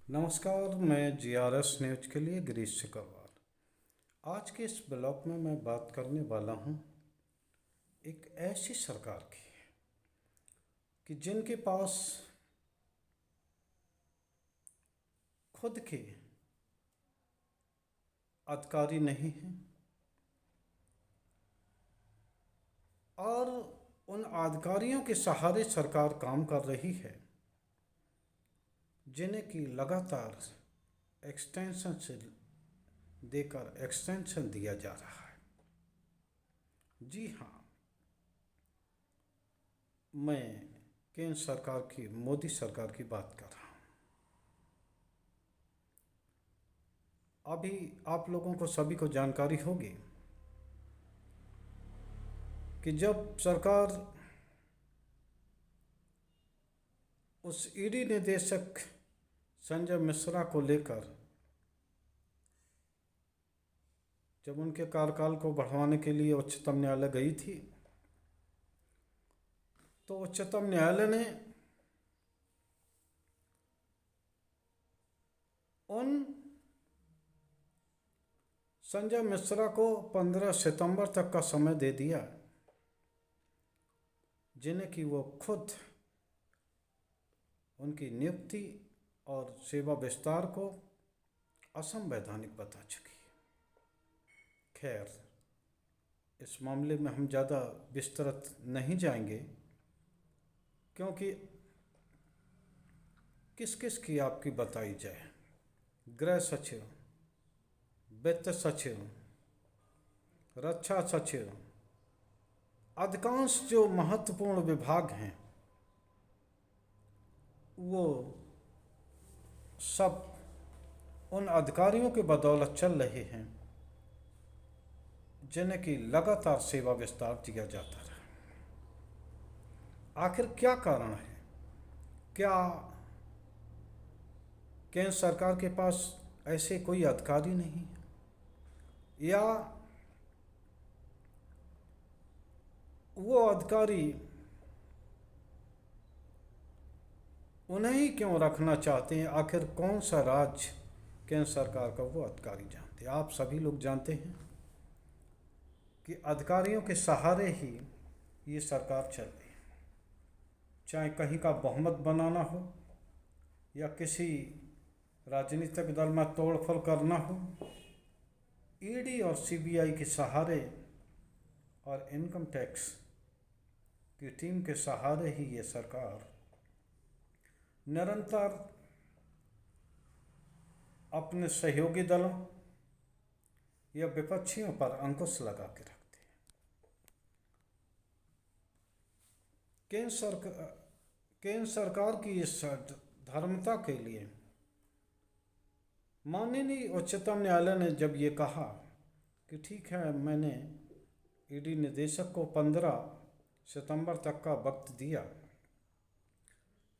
नमस्कार, मैं GRS news के लिए गिरीश सिकरवार। आज के इस ब्लॉग में मैं बात करने वाला हूँ एक ऐसी सरकार की कि जिनके पास खुद के अधिकारी नहीं हैं और उन अधिकारियों के सहारे सरकार काम कर रही है, जिन्हें कि लगातार एक्सटेंशन से देकर एक्सटेंशन दिया जा रहा है। जी हाँ, मैं केंद्र सरकार की, मोदी सरकार की बात कर रहा हूँ। अभी आप लोगों को सभी को जानकारी होगी कि जब सरकार उस ईडी निदेशक संजय मिश्रा को लेकर जब उनके कार्यकाल को बढ़ाने के लिए उच्चतम न्यायालय गई थी, तो उच्चतम न्यायालय ने उन संजय मिश्रा को 15 सितंबर तक का समय दे दिया, जिन्हें कि वो खुद उनकी नियुक्ति और सेवा विस्तार को असंवैधानिक बता चुकी है। खैर, इस मामले में हम ज़्यादा विस्तृत नहीं जाएंगे, क्योंकि किस किस की आपकी बताई जाए। गृह सचिव, वित्त सचिव, रक्षा सचिव, अधिकांश जो महत्वपूर्ण विभाग हैं वो सब उन अधिकारियों के बदौलत चल रहे हैं, जिन्हें कि लगातार सेवा विस्तार दिया जाता रहा। आखिर क्या कारण है? क्या केंद्र सरकार के पास ऐसे कोई अधिकारी नहीं है, या वो अधिकारी उन्हें ही क्यों रखना चाहते हैं? आखिर कौन सा राज्य केंद्र सरकार का वो अधिकारी जानते हैं? आप सभी लोग जानते हैं कि अधिकारियों के सहारे ही ये सरकार चल रही है। चाहे कहीं का बहुमत बनाना हो या किसी राजनीतिक दल में तोड़फोड़ करना हो, ईडी और सीबीआई के सहारे और इनकम टैक्स की टीम के सहारे ही ये सरकार निरंतर अपने सहयोगी दलों या विपक्षियों पर अंकुश लगा के रखते हैं। केंद्र सरकार की इस धर्मता के लिए माननीय उच्चतम न्यायालय ने जब ये कहा कि ठीक है, मैंने ईडी निदेशक को 15 सितंबर तक का वक्त दिया,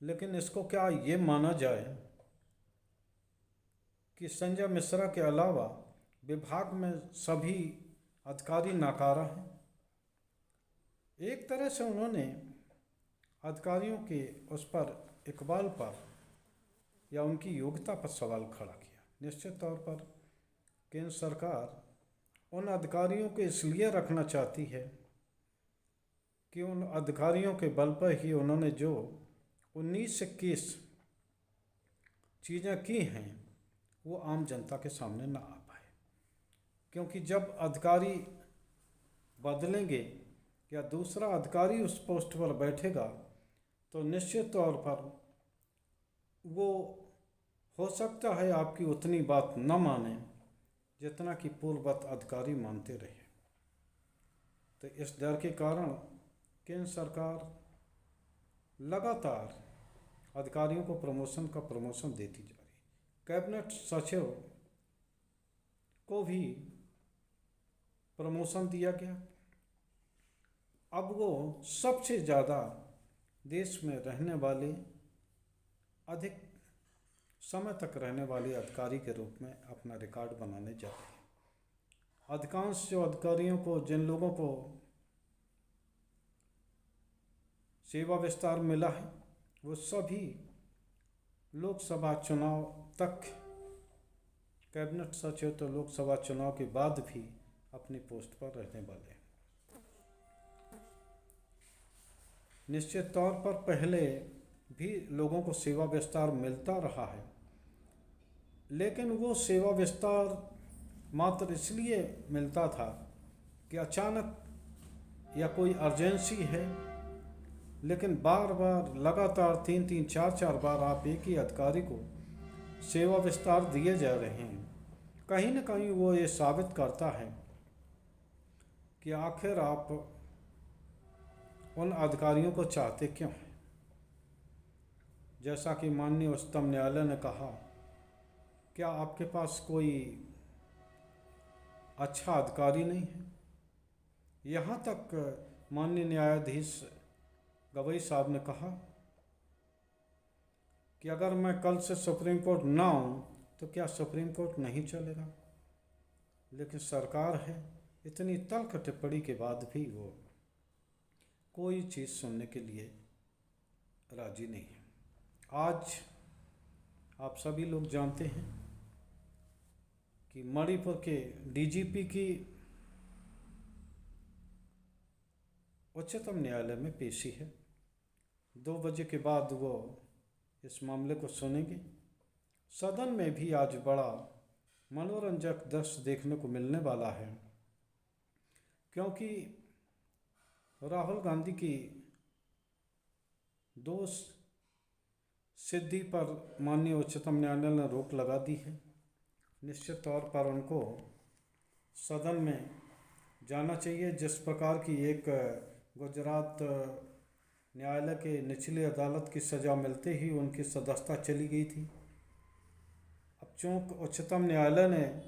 लेकिन इसको क्या ये माना जाए कि संजय मिश्रा के अलावा विभाग में सभी अधिकारी नाकारा हैं? एक तरह से उन्होंने अधिकारियों के उस पर, इकबाल पर या उनकी योग्यता पर सवाल खड़ा किया। निश्चित तौर पर केंद्र सरकार उन अधिकारियों को इसलिए रखना चाहती है कि उन अधिकारियों के बल पर ही उन्होंने जो 19-21 चीज़ें की हैं वो आम जनता के सामने ना आ पाए। क्योंकि जब अधिकारी बदलेंगे या दूसरा अधिकारी उस पोस्ट पर बैठेगा, तो निश्चित तौर पर वो हो सकता है आपकी उतनी बात न माने जितना कि पूर्ववत अधिकारी मानते रहे। तो इस डर के कारण केंद्र सरकार लगातार अधिकारियों को प्रमोशन देती जा रही है। कैबिनेट सचिव को भी प्रमोशन दिया गया। अब वो सबसे ज़्यादा देश में रहने वाले, अधिक समय तक रहने वाले अधिकारी के रूप में अपना रिकॉर्ड बनाने जा रहे हैं। अधिकांश जो अधिकारियों को, जिन लोगों को सेवा विस्तार मिला है, वो सभी लोकसभा चुनाव तक कैबिनेट सचिव तो लोकसभा चुनाव के बाद भी अपनी पोस्ट पर रहने वाले हैं। निश्चित तौर पर पहले भी लोगों को सेवा विस्तार मिलता रहा है, लेकिन वो सेवा विस्तार मात्र इसलिए मिलता था कि अचानक या कोई अर्जेंसी है, लेकिन बार बार लगातार 3-3, 4-4 बार आप एक ही अधिकारी को सेवा विस्तार दिए जा रहे हैं। कहीं न कहीं वो ये साबित करता है कि आखिर आप उन अधिकारियों को चाहते क्यों हैं। जैसा कि माननीय उच्चतम न्यायालय ने कहा, क्या आपके पास कोई अच्छा अधिकारी नहीं है? यहाँ तक माननीय न्यायाधीश गवई साहब ने कहा कि अगर मैं कल से सुप्रीम कोर्ट ना आऊँ तो क्या सुप्रीम कोर्ट नहीं चलेगा? लेकिन सरकार है, इतनी तल्ख टिप्पणी के बाद भी वो कोई चीज़ सुनने के लिए राजी नहीं है। आज आप सभी लोग जानते हैं कि मणिपुर के डीजीपी की उच्चतम न्यायालय में पेशी है। 2 बजे के बाद वो इस मामले को सुनेंगे। सदन में भी आज बड़ा मनोरंजक दृश्य देखने को मिलने वाला है, क्योंकि राहुल गांधी की दोष सिद्धि पर माननीय उच्चतम न्यायालय ने रोक लगा दी है। निश्चित तौर पर उनको सदन में जाना चाहिए। जिस प्रकार की एक गुजरात न्यायालय के निचली अदालत की सज़ा मिलते ही उनकी सदस्यता चली गई थी, अब चूँकि उच्चतम न्यायालय ने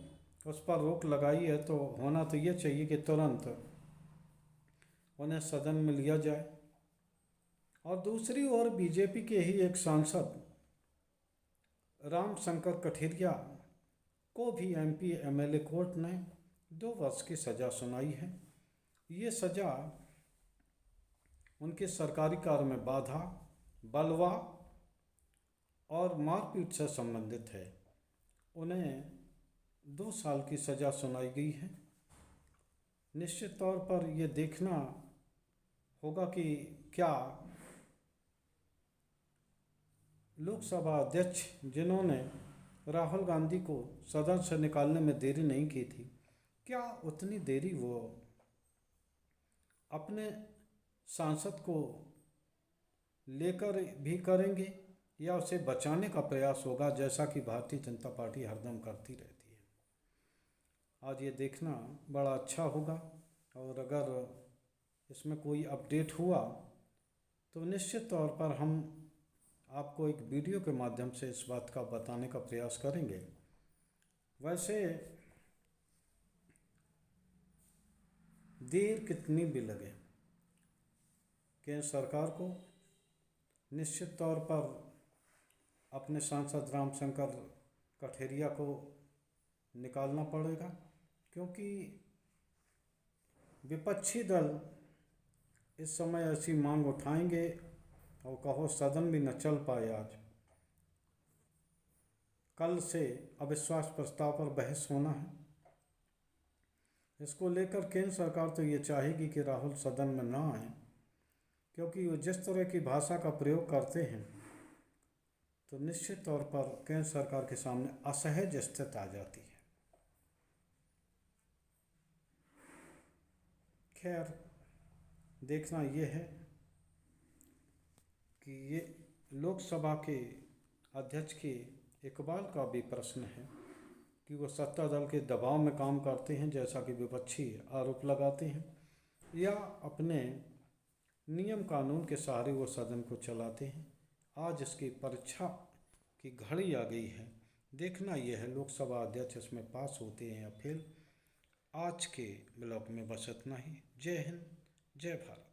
उस पर रोक लगाई है तो होना तो ये चाहिए कि तुरंत उन्हें सदन में लिया जाए। और दूसरी ओर बीजेपी के ही एक सांसद राम शंकर कठेरिया को भी एमपी एमएलए कोर्ट ने 2 वर्ष की सज़ा सुनाई है। ये सज़ा उनके सरकारी कार्य में बाधा, बलवा और मारपीट से संबंधित है। उन्हें 2 साल की सज़ा सुनाई गई है। निश्चित तौर पर यह देखना होगा कि क्या लोकसभा अध्यक्ष, जिन्होंने राहुल गांधी को सदन से निकालने में देरी नहीं की थी, क्या उतनी देरी वो अपने सांसद को लेकर भी करेंगे या उसे बचाने का प्रयास होगा, जैसा कि भारतीय जनता पार्टी हरदम करती रहती है। आज ये देखना बड़ा अच्छा होगा, और अगर इसमें कोई अपडेट हुआ तो निश्चित तौर पर हम आपको एक वीडियो के माध्यम से इस बात का बताने का प्रयास करेंगे। वैसे देर कितनी भी लगे, केंद्र सरकार को निश्चित तौर पर अपने सांसद रामशंकर कठेरिया को निकालना पड़ेगा, क्योंकि विपक्षी दल इस समय ऐसी मांग उठाएंगे और कहो सदन भी न चल पाए। आज कल से अविश्वास प्रस्ताव पर बहस होना है। इसको लेकर केंद्र सरकार तो ये चाहेगी कि राहुल सदन में ना आए, क्योंकि वो जिस तरह की भाषा का प्रयोग करते हैं तो निश्चित तौर पर केंद्र सरकार के सामने असहज स्थिति आ जाती है। खैर, देखना ये है कि ये लोकसभा के अध्यक्ष के इकबाल का भी प्रश्न है कि वो सत्ता दल के दबाव में काम करते हैं, जैसा कि विपक्षी आरोप लगाते हैं, या अपने नियम कानून के सहारे वो सदन को चलाते हैं। आज इसकी परीक्षा की घड़ी आ गई है। देखना यह है लोकसभा अध्यक्ष इसमें पास होते हैं या फेल। आज के ब्लॉग में बस इतना ही। जय हिंद, जय भारत।